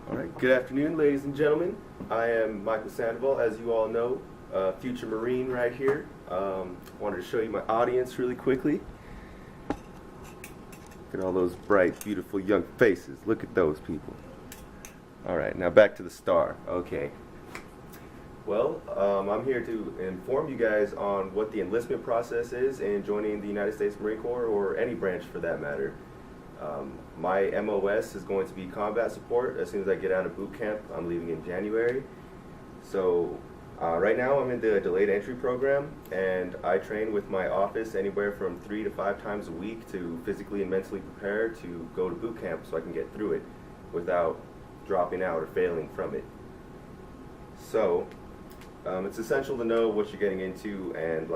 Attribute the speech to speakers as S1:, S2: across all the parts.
S1: All right, good afternoon, ladies and gentlemen. I am Michael Sandoval, as you all know, future Marine right here. Wanted to show you my audience really quickly. Look at all those bright, beautiful young faces. Look at those people. All right, now back to the star. Okay. Well, I'm here to inform you guys on what the enlistment process is in joining the United States Marine Corps, or any branch for that matter. My MOS is going to be combat support. As soon as I get out of boot camp, I'm leaving in January. So right now I'm in the delayed entry program, and I train with my office anywhere from 3 to 5 times a week to physically and mentally prepare to go to boot camp so I can get through it without dropping out or failing from it. So it's essential to know what you're getting into and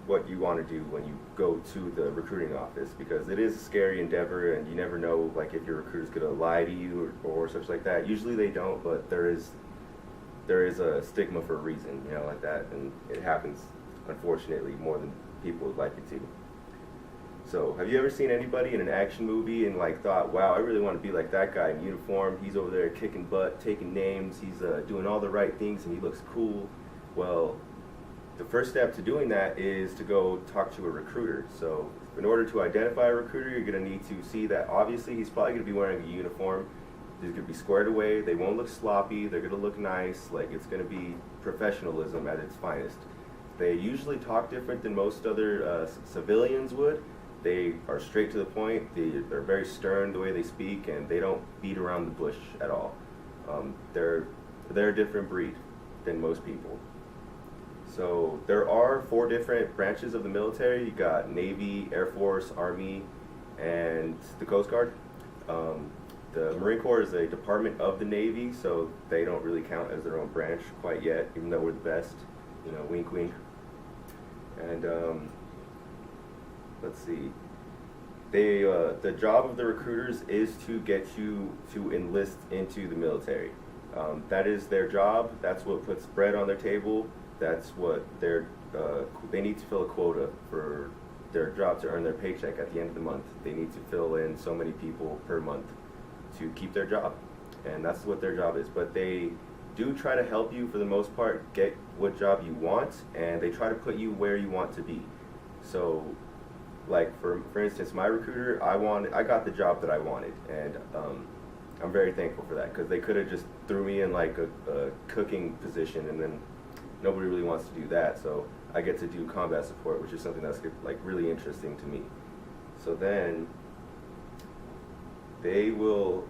S1: what you want to do when you go to the recruiting office, because it is a scary endeavor and you never know if your recruiter's going to lie to you or such like that. Usually they don't, but there is a stigma for a reason, like that, and it happens unfortunately more than people would like it to. So have you ever seen anybody in an action movie and thought, wow, I really want to be like that guy in uniform? He's over there kicking butt, taking names, he's doing all the right things and he looks cool. Well, the first step to doing that is to go talk to a recruiter. So in order to identify a recruiter, you're going to need to see that obviously he's probably going to be wearing a uniform. He's going to be squared away. They won't look sloppy. They're going to look nice. It's going to be professionalism at its finest. They usually talk different than most other civilians would. They are straight to the point. They're very stern the way they speak, and they don't beat around the bush at all. They're a different breed than most people. So there are 4 different branches of the military. You got Navy, Air Force, Army, and the Coast Guard. The Marine Corps is a department of the Navy, so they don't really count as their own branch quite yet, even though we're the best. Wink, wink. And let's see. The job of the recruiters is to get you to enlist into the military. That is their job. That's what puts bread on their table. That's what they need to fill a quota for their job to earn their paycheck at the end of the month. They need to fill in so many people per month to keep their job, and that's what their job is. But they do try to help you, for the most part, get what job you want, and they try to put you where you want to be. So for instance, my recruiter, I got the job that I wanted, and I'm very thankful for that, because they could have just threw me in a cooking position, and then nobody really wants to do that. So I get to do combat support, which is something that's really interesting to me. So then they will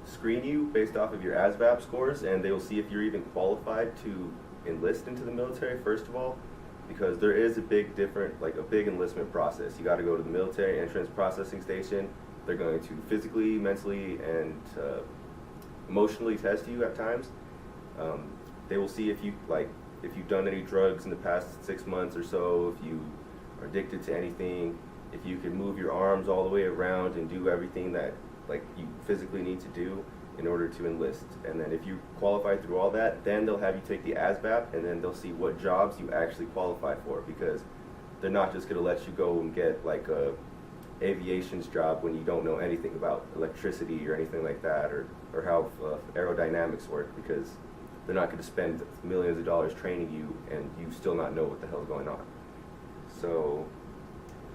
S1: screen you based off of your ASVAB scores, and they will see if you're even qualified to enlist into the military, first of all, because there is a big enlistment process. You got to go to the military entrance processing station. They're going to physically, mentally, and emotionally test you at times. They will see if you've done any drugs in the past 6 months or so, if you are addicted to anything, if you can move your arms all the way around and do everything that you physically need to do in order to enlist. And then if you qualify through all that, then they'll have you take the ASVAB, and then they'll see what jobs you actually qualify for, because they're not just going to let you go and get a aviation's job when you don't know anything about electricity or anything like that, or how aerodynamics work, because they're not going to spend millions of dollars training you and you still not know what the hell's going on. So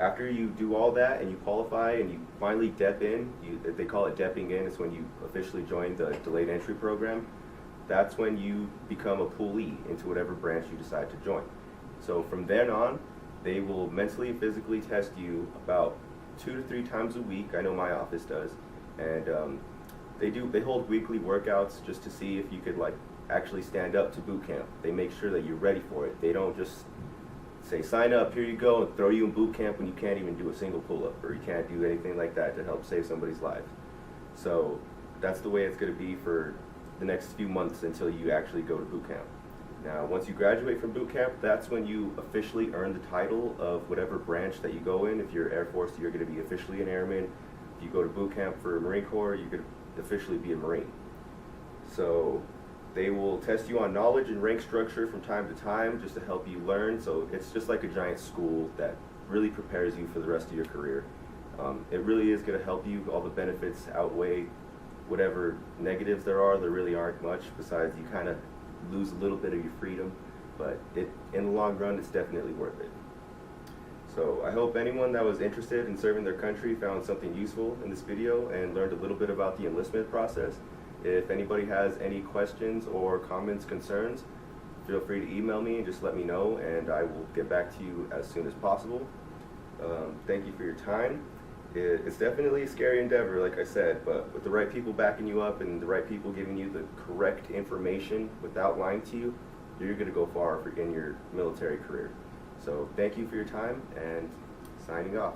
S1: after you do all that and you qualify and you finally dep in, they call it depping in, it's when you officially join the delayed entry program. That's when you become a poolee into whatever branch you decide to join. So from then on, they will mentally and physically test you about 2 to 3 times a week. I know my office does. And they hold weekly workouts just to see if you could actually stand up to boot camp. They make sure that you're ready for it. They don't just say, sign up, here you go, and throw you in boot camp when you can't even do a single pull-up, or you can't do anything like that to help save somebody's life. So that's the way it's going to be for the next few months until you actually go to boot camp. Now, once you graduate from boot camp, that's when you officially earn the title of whatever branch that you go in. If you're Air Force, you're going to be officially an airman. If you go to boot camp for Marine Corps, you're going to officially be a Marine. So they will test you on knowledge and rank structure from time to time just to help you learn. So it's just like a giant school that really prepares you for the rest of your career. It really is going to help you. All the benefits outweigh whatever negatives there really aren't much, besides you kind of lose a little bit of your freedom, but in the long run, it's definitely worth it. So I hope anyone that was interested in serving their country found something useful in this video and learned a little bit about the enlistment process. If anybody has any questions or comments, concerns, feel free to email me and just let me know, and I will get back to you as soon as possible. Thank you for your time. It's definitely a scary endeavor, like I said, but with the right people backing you up and the right people giving you the correct information without lying to you, you're going to go far in your military career. So thank you for your time, and signing off.